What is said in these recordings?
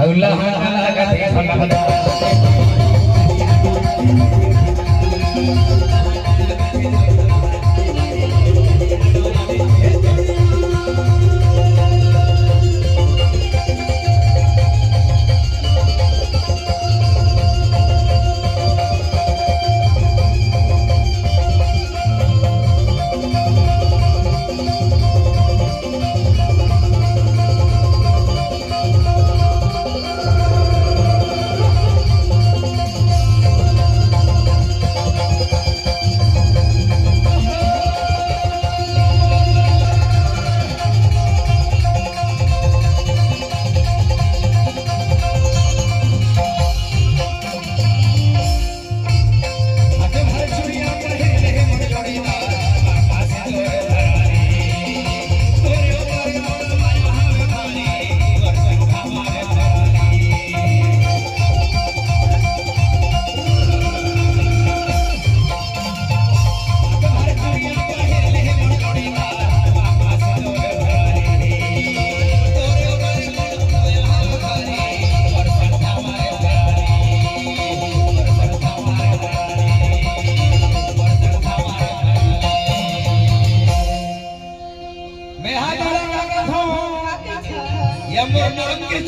अल्लाह लगा थे फला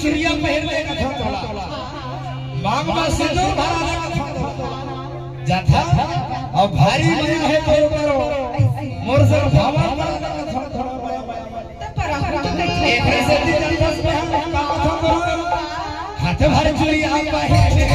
चिड़िया पहले का थोड़ा मांग में सिंदूर भरा का जाथा और भारी बना है तो करो मोर से भावा का थोड़ा एक से 10 में हम का करो हाथ भर चिड़िया पहले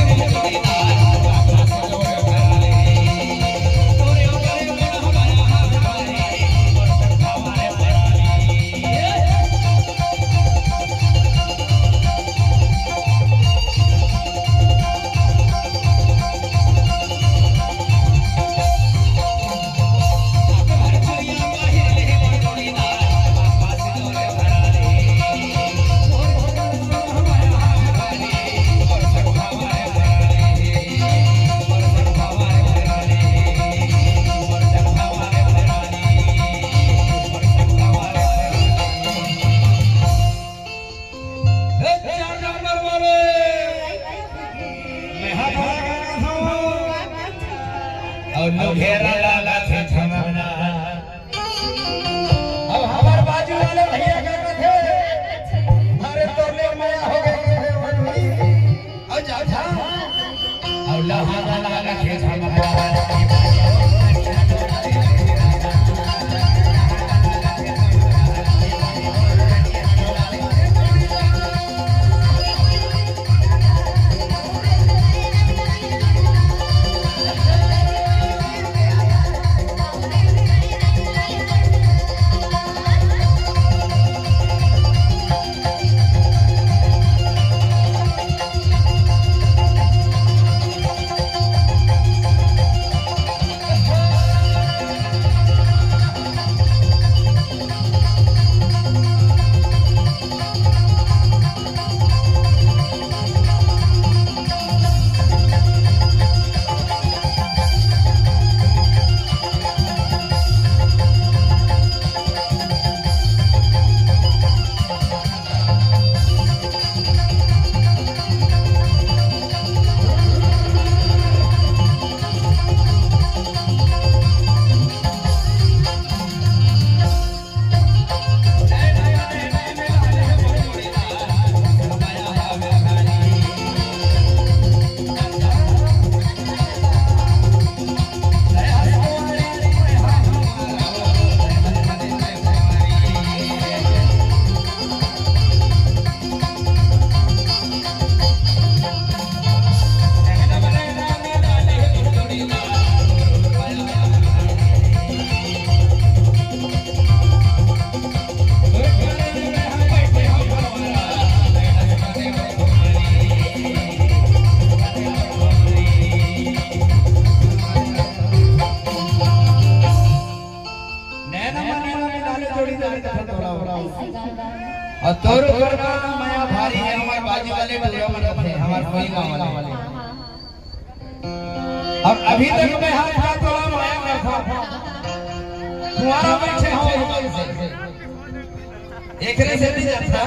और घेरा लाला थे थमना अब हमार बाजू वाले भैया क्या थे अरे तोले माया हो गए और जा और लाला लाला थे थमना और तोर करना माया भारी है हमारे बाजू वाले थे हमारे कोई गांव वाले अब अभी तक मैं हाथ का तोला माया में था तुम्हारा बैठे हो एक रे से नहीं जाता